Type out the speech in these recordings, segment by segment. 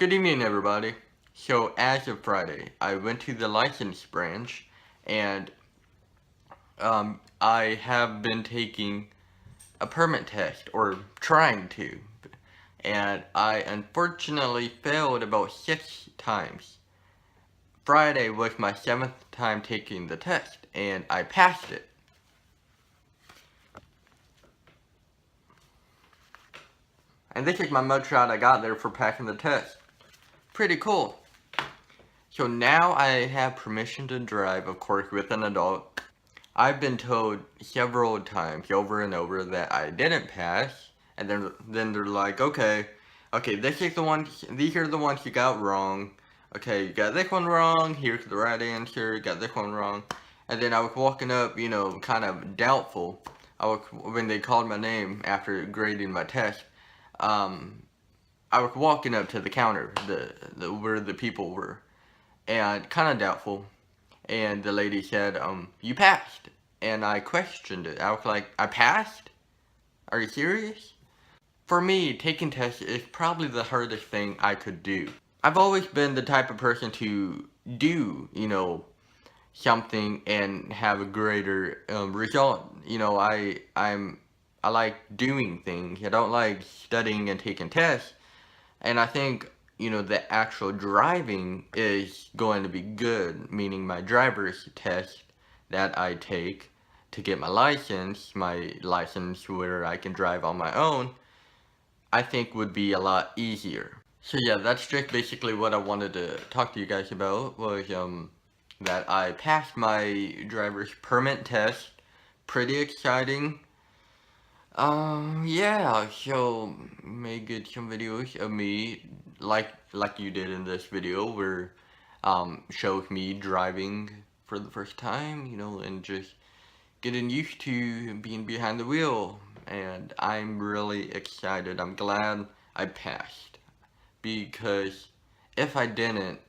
Good evening, everybody. So, as of Friday, I went to the license branch and I have been taking a permit test, or trying to, and I unfortunately failed about 6 times. Friday was my 7th time taking the test, and I passed it. And this is my mugshot I got there for passing the test. Pretty cool. So now I have permission to drive, of course, with an adult. I've been told several times over and over that I didn't pass, and then they're like, okay, this is the one, these are the ones you got wrong. Okay, you got this one wrong, here's the right answer, you got this one wrong. And then I was walking up, kind of doubtful. When they called my name after grading my test, I was walking up to the counter, where the people were, and kind of doubtful. And the lady said, you passed. And I questioned it. I was like, I passed? Are you serious? For me, taking tests is probably the hardest thing I could do. I've always been the type of person to do, something and have a greater result. I like doing things. I don't like studying and taking tests. And I think, the actual driving is going to be good, meaning my driver's test that I take to get my license where I can drive on my own, I think would be a lot easier. So yeah, that's just basically what I wanted to talk to you guys about, was that I passed my driver's permit test. Pretty exciting. Yeah, so may get some videos of me like you did in this video, where shows me driving for the first time, and just getting used to being behind the wheel. And I'm really excited. I'm glad I passed, because if I didn't,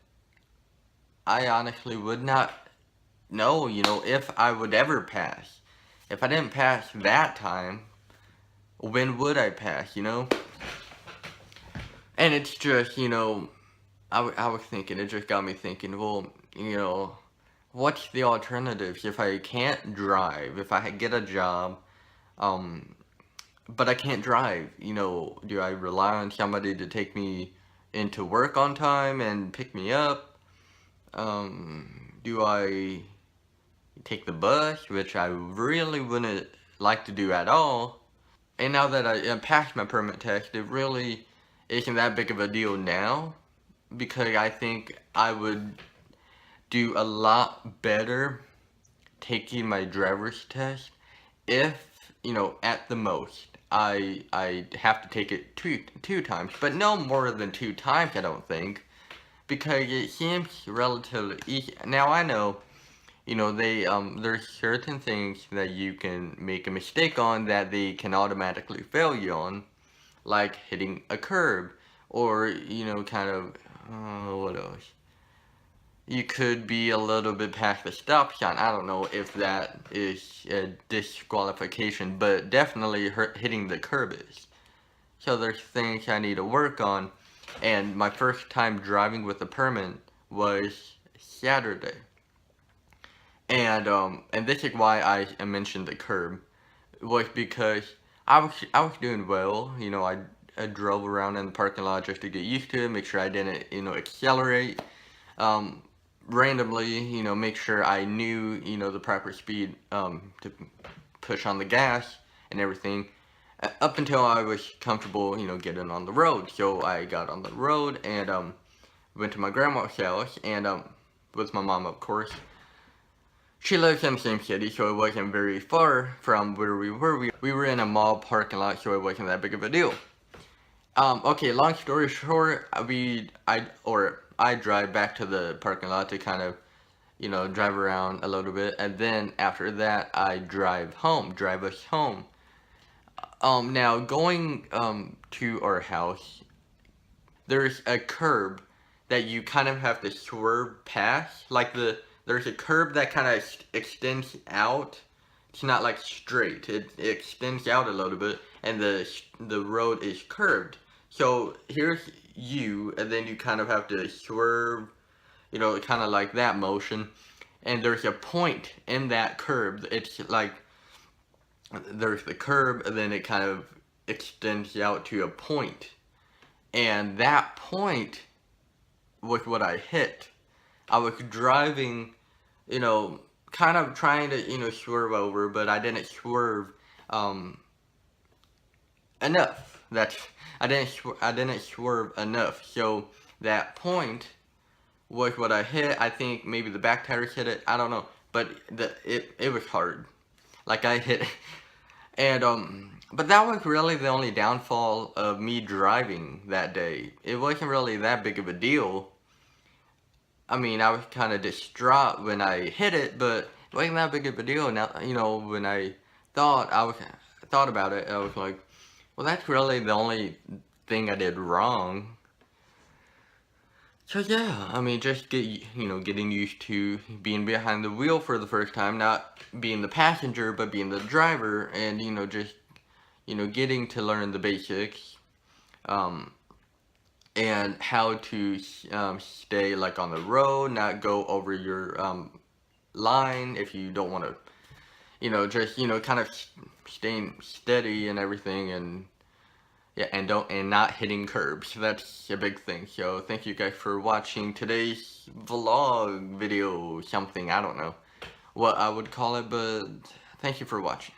I honestly would not know, if I would ever pass. If I didn't pass that time, when would I pass, And it's just, I was thinking, it just got me thinking, well, what's the alternatives if I can't drive, if I get a job, but I can't drive, do I rely on somebody to take me into work on time and pick me up? Do I take the bus, which I really wouldn't like to do at all? And now that I passed my permit test, it really isn't that big of a deal now, because I think I would do a lot better taking my driver's test if, at the most, I have to take it two times, but no more than 2 times, I don't think, because it seems relatively easy. Now I know, there's certain things that you can make a mistake on that they can automatically fail you on, like hitting a curb, or, what else? You could be a little bit past the stop sign. I don't know if that is a disqualification, but definitely hitting the curb is. So there's things I need to work on, and my first time driving with a permit was Saturday. And this is why I mentioned the curb, was because I was doing well. I drove around in the parking lot just to get used to it, make sure I didn't, accelerate randomly, make sure I knew, the proper speed to push on the gas and everything, up until I was comfortable, getting on the road. So I got on the road and went to my grandma's house, and with my mom, of course. She lives in the same city, so it wasn't very far from where we were. We were in a mall parking lot, so it wasn't that big of a deal. Okay, long story short, I drive back to the parking lot to kind of, drive around a little bit, and then after that, I drive us home. Now going to our house, there's a curb that you kind of have to swerve past, like there's a curb that kind of extends out. It's not like straight. It extends out a little bit, and the road is curved. So here's you, and then you kind of have to swerve, you know, kind of like that motion. And there's a point in that curb. It's like there's the curb, and then it kind of extends out to a point. And that point was what I hit. I was driving, you know, kind of trying to, you know, swerve over, but I didn't swerve enough. I didn't swerve enough. So that point was what I hit. I think maybe the back tires hit it. I don't know, but it was hard. Like I hit, and but that was really the only downfall of me driving that day. It wasn't really that big of a deal. I mean, I was kind of distraught when I hit it, but it wasn't that big of a deal. Now, you know, when I thought about it, I was like, well, that's really the only thing I did wrong. So yeah, I mean, just getting used to being behind the wheel for the first time, not being the passenger, but being the driver, and just getting to learn the basics, and how to stay like on the road, not go over your line if you don't want to, just kind of staying steady and everything, and yeah, and not hitting curbs. That's a big thing. So thank you guys for watching today's vlog video, something, I don't know what I would call it, but thank you for watching.